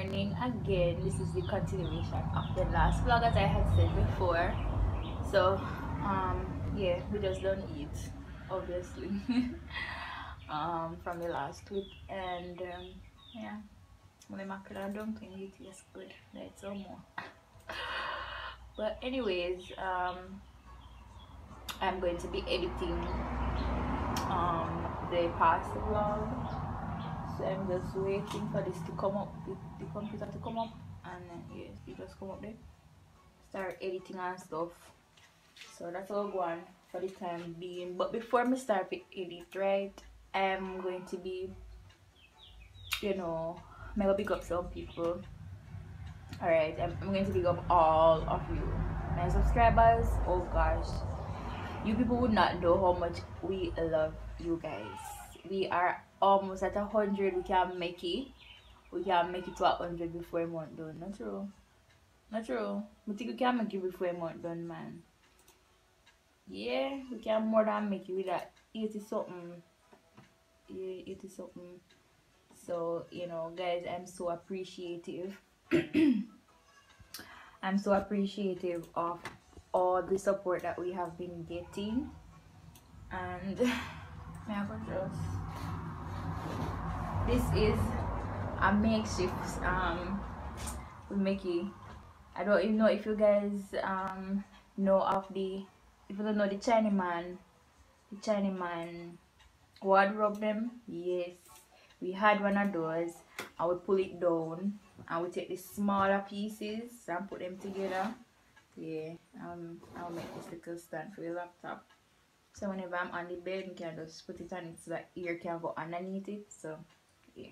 morning again. This is the continuation of the last vlog, as I had said before. So yeah, we just don't eat, obviously. From the last clip, and yeah, my mackerel dumpling, it tastes good. Let's some more. But anyways, I'm going to be editing the past vlog. So I'm just waiting for this to come up, the computer to come up, and yes, it just come up there. Start editing and stuff. So that's all going for the time being. But before me start to edit, right, I'm going to be, you know, maybe big up some people. Alright, I'm going to big up all of you, my subscribers. Oh gosh, you people would not know how much we love you guys. We are almost at 100. We can make it. We can make it to 100 before a month done. Not true. Not true. We think we can make it before a month done, man. Yeah, we can more than make it with that 80 something. Yeah, 80 something. So, you know, guys, I'm so appreciative. I'm so appreciative of all the support that we have been getting. And this is a makeshift with Mickey. I don't even know if you guys know of the, if you don't know the Chinaman wardrobe them. Yes, we had one of those, and we pull it down and we take the smaller pieces and put them together. Yeah, I'll make this little stand for your laptop, so whenever I'm on the bed, you can just put it on it so that ear can go underneath it. So yeah,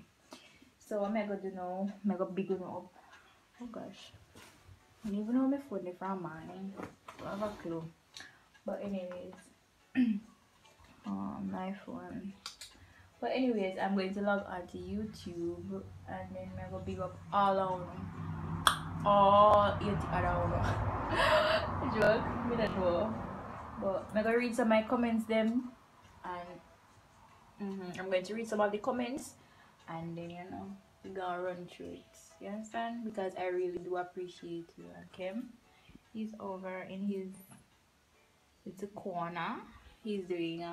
so I'm gonna do now, I'm gonna big one up. Oh gosh, I don't even know my phone is from mine. I have a clue. But anyways, my phone. But anyways, I'm going to log on to YouTube, and then I'm gonna big up all of them. All 80 other joke, me don't know. But I'm gonna read some of my comments them, and I'm going to read some of the comments, and then, you know, we're gonna run through it. You understand? Because I really do appreciate you. Okay, he's over in his little corner. He's doing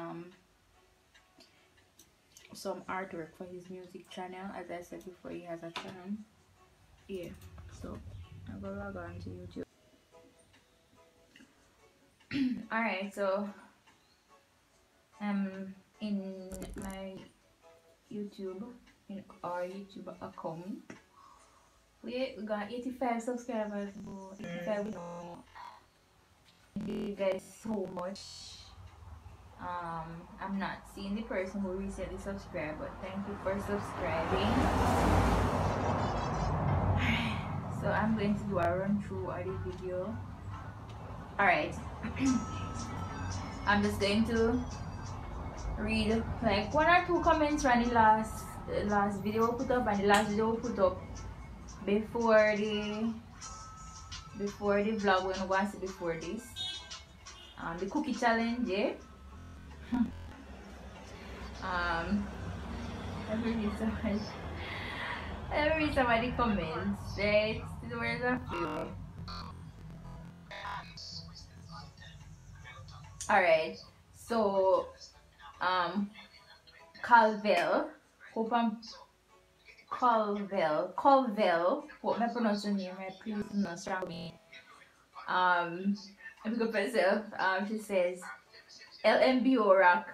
some artwork for his music channel. As I said before, he has a channel. Yeah, so I'm gonna log on to YouTube. Alright, so I'm in my YouTube, in our YouTube account. We got 85 subscribers. 85, you know. Thank you guys so much. I'm not seeing the person who recently subscribed, but thank you for subscribing. So I'm going to do a run through of the video. Alright. I'm just going to read like 1 or 2 comments from the last video we put up, and the last video we put up before the vlog when we want to see before this. The cookie challenge, yeah. Let me read some of the comments, right? There's a few. Alright, so Calvel, hope I'm Colvel, hope my pronunciation name right, please do not struggle me. I'm good myself. She says LMBO rock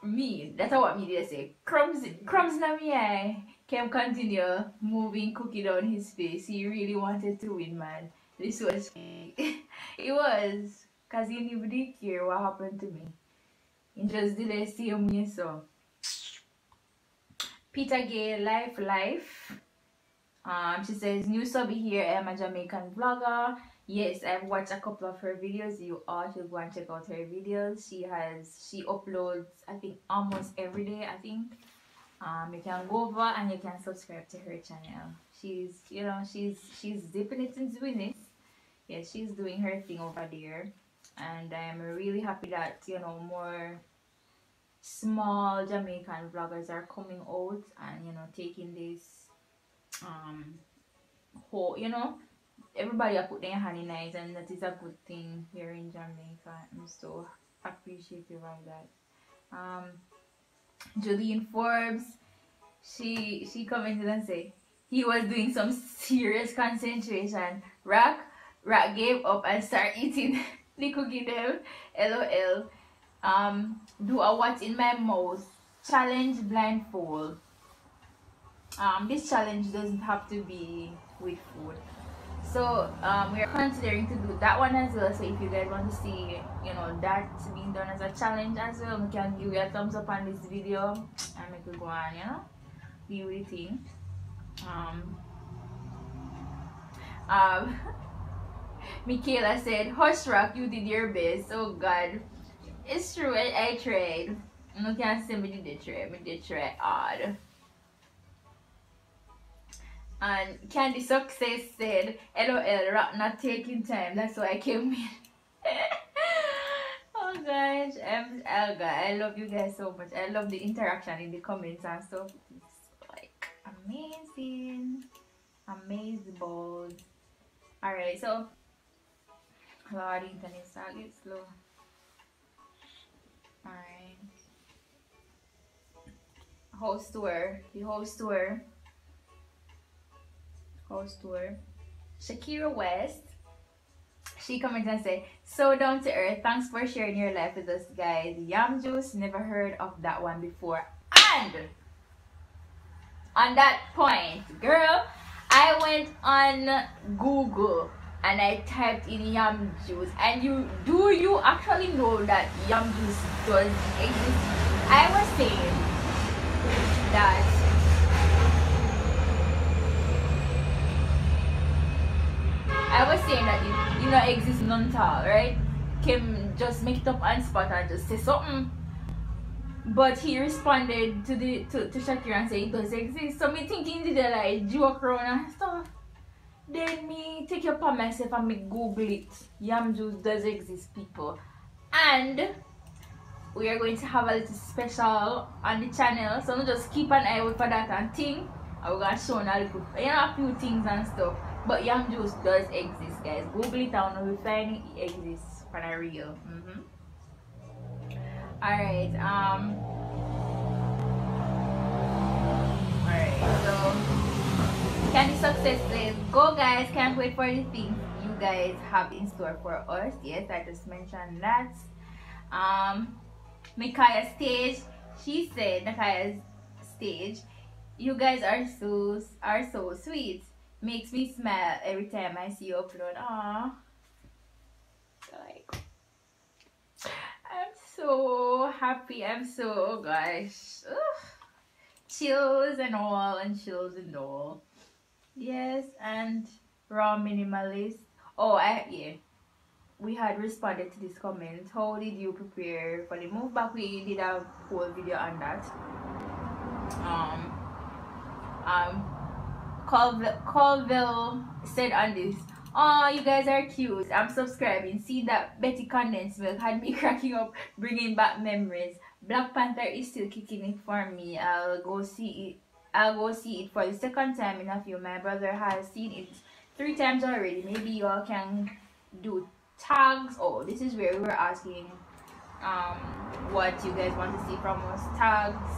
me, that's what me they say. Crumbs na me eye. Can continue moving cookie down his face. He really wanted to win, man. This was it was, cause he didn't even care what happened to me. He just didn't see me. So Peter Gay life. She says, new Subbie here. I'm a Jamaican vlogger. Yes, I've watched a couple of her videos. You all should go and check out her videos. She uploads, I think, almost every day. I think you can go over and you can subscribe to her channel. She's, you know, she's dipping it and doing it. Yeah, she's doing her thing over there, and I'm really happy that, you know, more small Jamaican vloggers are coming out and, you know, taking this you know, everybody are put their hand in eyes, and that is a good thing here in Jamaica. I'm so appreciative of that. Jolene Forbes, she commented and said he was doing some serious concentration. Rack gave up and started eating the cookie them. LOL. Do a what's in my mouth challenge blindfold. This challenge doesn't have to be with food. So we are considering to do that one as well. So if you guys want to see, you know, that being done as a challenge as well, we can give you a thumbs up on this video and make it go on, you know, be with the thing. Michaela said, Hush Rock, you did your best. Oh God, it's true. I tried. You can't say me did try hard. And Candy Success said, LOL, Rock not taking time. That's why I came in. Oh gosh, oh God, I love you guys so much. I love the interaction in the comments and stuff. It's like amazing, amazing balls. Alright, so Lord, the internet start get slow. Alright, house tour, the house tour. Shakira West, she commented and said, so down to earth, thanks for sharing your life with us guys. Yam juice, never heard of that one before. And on that point, girl, I went on Google and I typed in yam juice, and do you actually know that yam juice does exist? I was saying that it, you know, exists none at all, right? Kim just make it up on spot and just say something. But he responded to Shakira and say it does exist. So me thinking did they like joke around and stuff. Then me take it upon myself and me Google it. Yam juice does exist, people. And we are going to have a little special on the channel. So just keep an eye out for that and thing. And we're gonna show a little, you know, a few things and stuff. But yam juice does exist, guys. Google it out and we find it exists for the real. Alright, so Candy Success says, go guys, can't wait for the things you guys have in store for us. Yes, I just mentioned that. Micaiah Stage, she said, Micaiah's Stage, you guys are so sweet. Makes me smile every time I see you upload. Aww. Like, I'm so happy. I'm so, oh gosh. Ugh. Chills and all. Yes, and Raw Minimalist. Oh, yeah. We had responded to this comment. How did you prepare for the move back? We did a whole video on that. Colville said on this, oh, you guys are cute. I'm subscribing. See that Betty condensed milk had me cracking up, bringing back memories. Black Panther is still kicking it for me. I'll go see it for the second time in a few. My brother has seen it 3 times already. Maybe y'all can do tags. Oh, this is where we were asking what you guys want to see from us. Tags,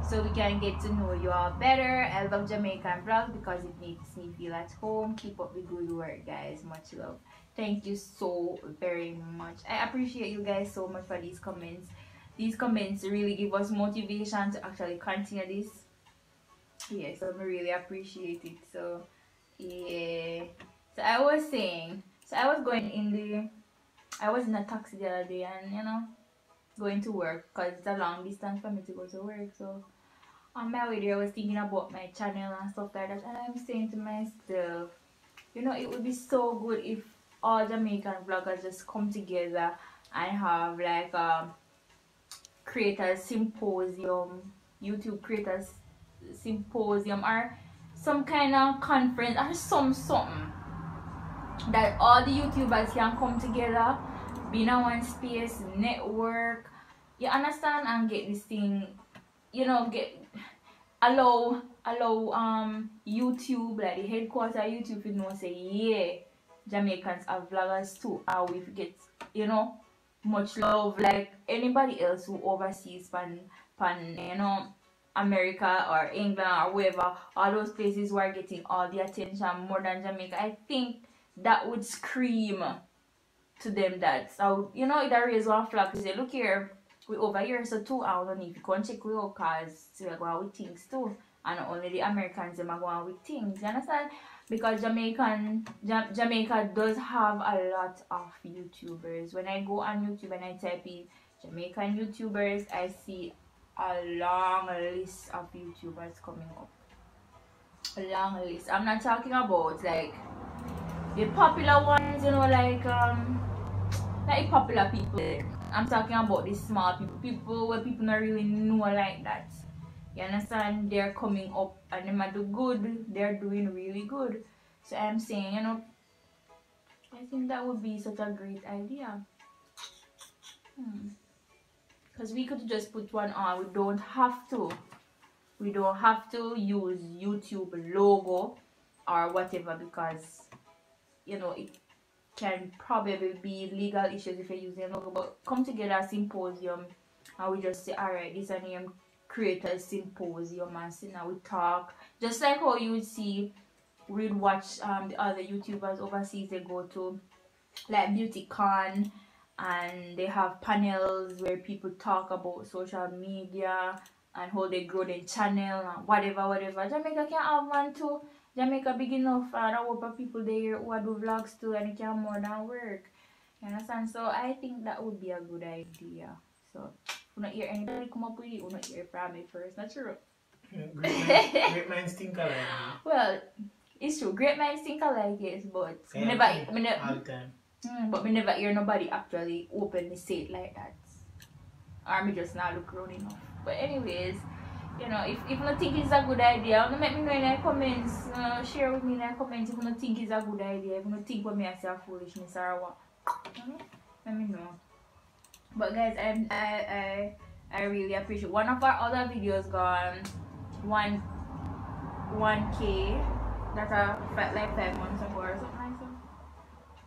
so we can get to know you all better. I love Jamaican vlogs because it makes me feel at home. Keep up the good work, guys. Much love. Thank you so very much. I appreciate you guys so much for these comments. These comments really give us motivation to actually continue this. Yeah, so I really appreciate it. So yeah, so I was saying, so I was in a taxi the other day, and you know, going to work because it's a long distance for me to go to work. So on my way there, I was thinking about my channel and stuff like that, and I'm saying to myself, you know, it would be so good if all Jamaican vloggers just come together and have like creators symposium, YouTube creators symposium, or some kind of conference or something that all the YouTubers can come together, be in one space, network, you understand, and get this thing, you know, allow YouTube, like the headquarters of YouTube, you know, say yeah, Jamaicans are vloggers too, and we get, you know, much love like anybody else who overseas pan you know, America or England or wherever, all those places who are getting all the attention more than Jamaica. I think that would scream to them that, so you know, it raise one flag to say, look here, we over here so too, I don't know if you can check we out, cause we are going with things too, and not only the Americans them are going with things, you understand? Because Jamaica does have a lot of YouTubers. When I go on YouTube and I type in Jamaican YouTubers, I see a long list of YouTubers coming up. A long list. I'm not talking about like the popular ones, you know, like popular people. I'm talking about the small people where people not really know like that. You understand? They're coming up and they might do good. They're doing really good. So I'm saying, you know, I think that would be such a great idea. Because we could just put one on. We don't have to. We don't have to use YouTube logo or whatever, because, you know, it can probably be legal issues if you're using a logo. But come together a symposium and we just say, alright, this is a name, creators symposium, and so now we talk. Just like how you would see, we'd watch the other YouTubers overseas, they go to like beauty con and they have panels where people talk about social media and how they grow their channel and whatever. Jamaica can have one too. Jamaica big enough, and a lot of people there who do vlogs too, and it can more than work. You understand? So I think that would be a good idea. So you not hear anybody come up with it, you not hear from me first. Not true. Great minds think alike. Well, it's true. Great minds think alike, yes, but all the time. But me never hear nobody actually openly say it like that. Or me just not look grown enough. But anyways, you know, if you don't think it's a good idea, let me know in the comments. Share with me in the comments if you don't think it's a good idea. If you don't think what me I say a foolishness or what. Let me know. But guys, I really appreciate. One of our other videos gone 1K. That's like 5 months ago or something like that.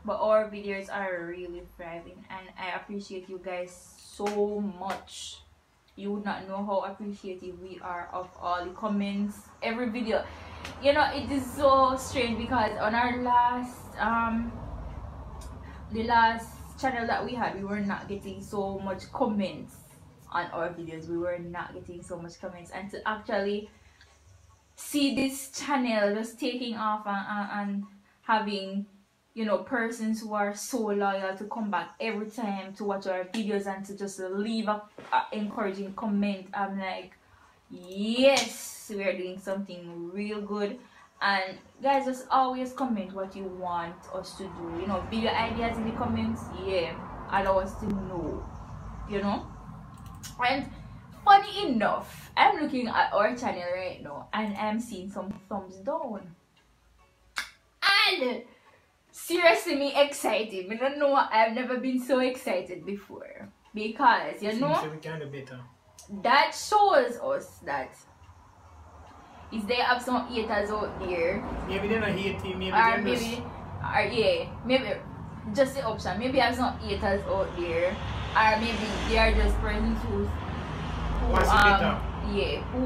But our videos are really thriving, and I appreciate you guys so much. You would not know how appreciative we are of all the comments, every video. You know, it is so strange because on our the last channel that we had, we were not getting so much comments on our videos. We were not getting so much comments, and to actually see this channel just taking off and having, you know, persons who are so loyal to come back every time to watch our videos and to just leave a encouraging comment, I'm like, yes, we are doing something real good. And guys, just always comment what you want us to do, you know, video ideas in the comments. Yeah, allow us to know, you know. And funny enough, I'm looking at our channel right now and I'm seeing some thumbs down, and seriously, me excited. I don't know what, I've never been so excited before, because you know we can do better. That shows us that if they have some haters out there, maybe they're not hating, maybe or maybe yeah, maybe just the option, maybe have some haters out there, or maybe they are just persons who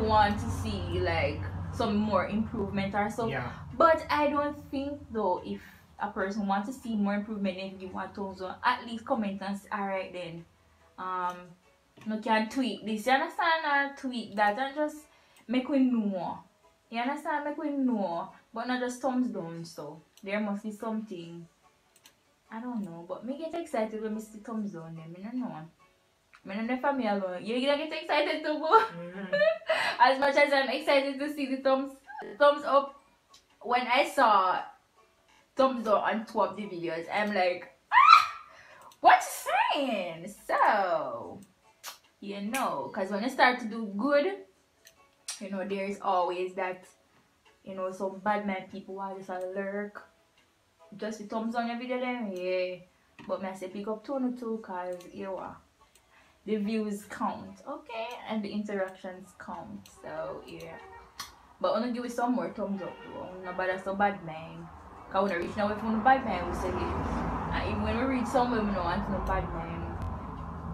want to see like some more improvement or so. Yeah. But I don't think though, if a person wants to see more improvement and give one thumbs up, at least comment and say, alright then, you can tweak this, you understand, or tweak that, and just make we know. You understand? Make we know. But not just thumbs down, so there must be something. I don't know, but me get excited when I see thumbs down them. I don't know. I don't know if I'm alone. You gonna get excited too, boo? As much as I'm excited to see the thumbs up, when I saw thumbs up on two of the videos, I'm like, what you saying? So, you know, because when you start to do good, you know, there's always that, you know, some bad man people who are just a lurk. Just the thumbs on your video then, yeah. But I say pick up 2 because, you know, the views count, okay? And the interactions count, so, yeah. But I'm gonna give it some more thumbs up though. I'm not bad so bad mind. Cause when I reach now from the bad mind we say it. And even when we reach somewhere we don't want no bad mind.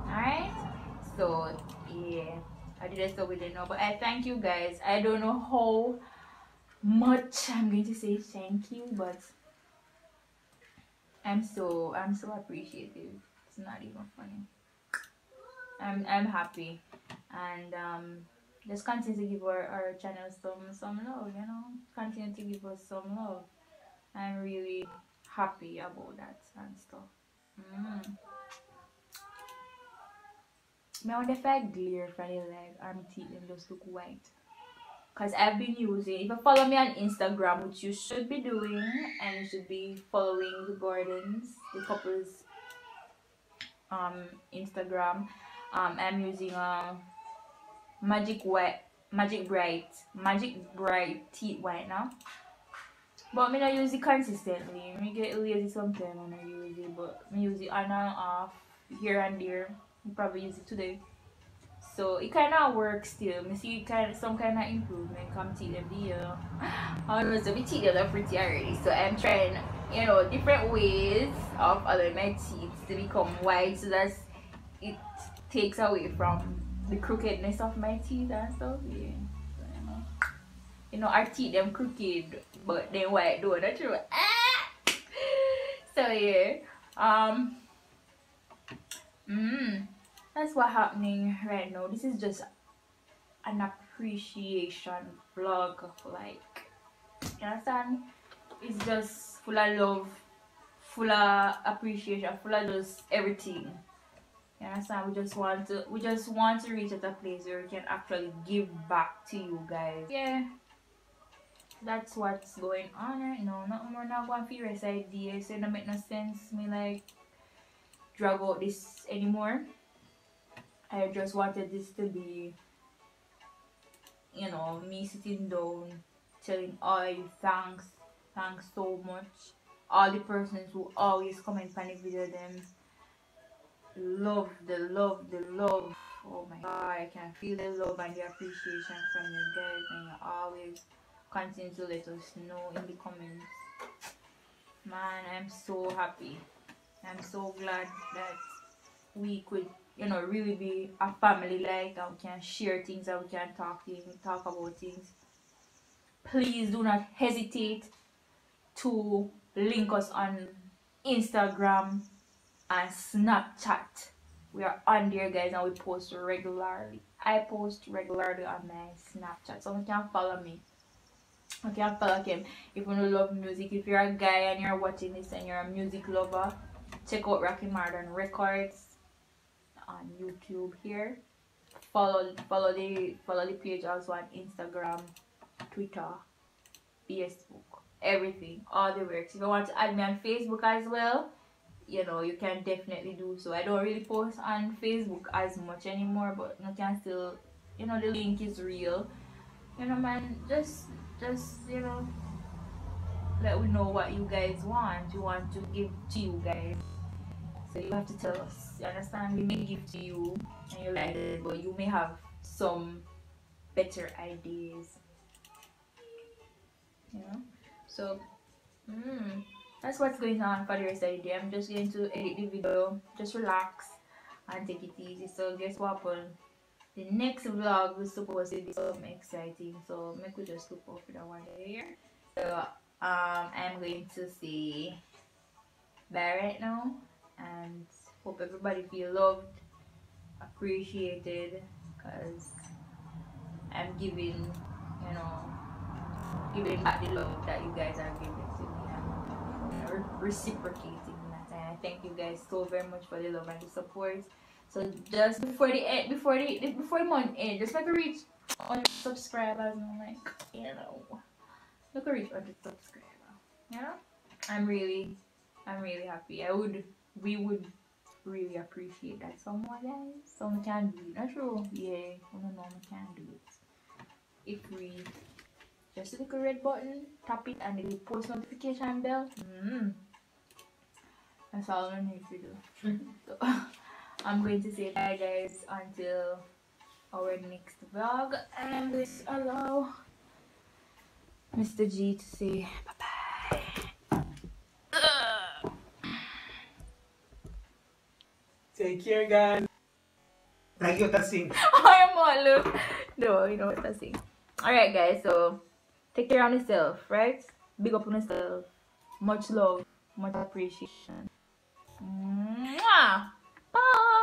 Alright? So yeah. I did stop with it now. But I thank you guys. I don't know how much I'm going to say thank you, but I'm so appreciative. It's not even funny. I'm happy, and just continue to give our channel some love, you know. Continue to give us some love. I'm really happy about that and stuff. I wonder if I glare for the like arm teeth and just look white. Cause I've been using, if you follow me on Instagram, which you should be doing, and you should be following the Gordonz, the couple's Instagram. I'm using magic bright teeth white now. But me not use it consistently. Me get lazy sometimes when I use it, but me use it on and off here and there. I probably use it today. So it kinda works still. Me see some kind of improvement come teeth them the I don't know, so my teeth are pretty already. So I'm trying, you know, different ways of allowing my teeth to become white so that it takes away from the crookedness of my teeth and stuff. Yeah. So, you know, our teeth them crooked but then white though, that's true. So yeah. That's what's happening right now. This is just an appreciation vlog, like, you understand? It's just full of love, full of appreciation, full of just everything. You understand? We just want to reach at a place where we can actually give back to you guys. Yeah. That's what's going on right now. Nothing more now going for your idea. So it don't make no sense me like drag out this anymore. I just wanted this to be, you know, me sitting down telling all you thanks so much. All the persons who always comment on the video, them love the love. Oh my god, I can feel the love and the appreciation from you guys, and you always continue to let us know in the comments. Man, I'm so happy. I'm so glad that we could, you know, really be a family, like, and we can share things and we can talk about things. Please do not hesitate to link us on Instagram and Snapchat. We are on there, guys, and we post regularly. I post regularly on my Snapchat, so you can follow me. You can follow him if you love music. If you're a guy and you're watching this and you're a music lover, check out Raquemardon Records on YouTube here. Follow the page also on Instagram, Twitter, Facebook, everything, all the works. If you want to add me on Facebook as well, you know, you can definitely do so. I don't really post on Facebook as much anymore, but you can still, you know, the link is real. You know, man, just you know, let we know what you guys want. You want to give to you guys, so you have to tell us. You understand? We may give to you and you like it, but you may have some better ideas, you know. So that's what's going on for the rest of the day. I'm just going to edit the video, just relax and take it easy. So guess what happened? The next vlog was supposed to be something exciting, so make we just look out for that one here. So I'm going to say bye right now, and hope everybody feel loved, appreciated, because I'm giving, you know, giving back the love that you guys are giving to me, and reciprocating that. And I thank you guys so very much for the love and the support. So just before the month end, just like to reach 100 subscribers, and like, you know, look to reach 100 subscribers. You know, I'm really happy. We would really appreciate that. Someone, guys, someone can do it. Not true, yeah, no, can do it. If we just click the red button, tap it, and the post notification bell. That's all I need to do. So, I'm going to say bye, guys, until our next vlog, and let's allow Mr. G to say bye-bye. Take care, guys. Like you to sing. I am all look. No, you know what I'm saying. Alright guys, so take care of yourself, right? Big up on yourself. Much love, much appreciation. Mwah! Bye!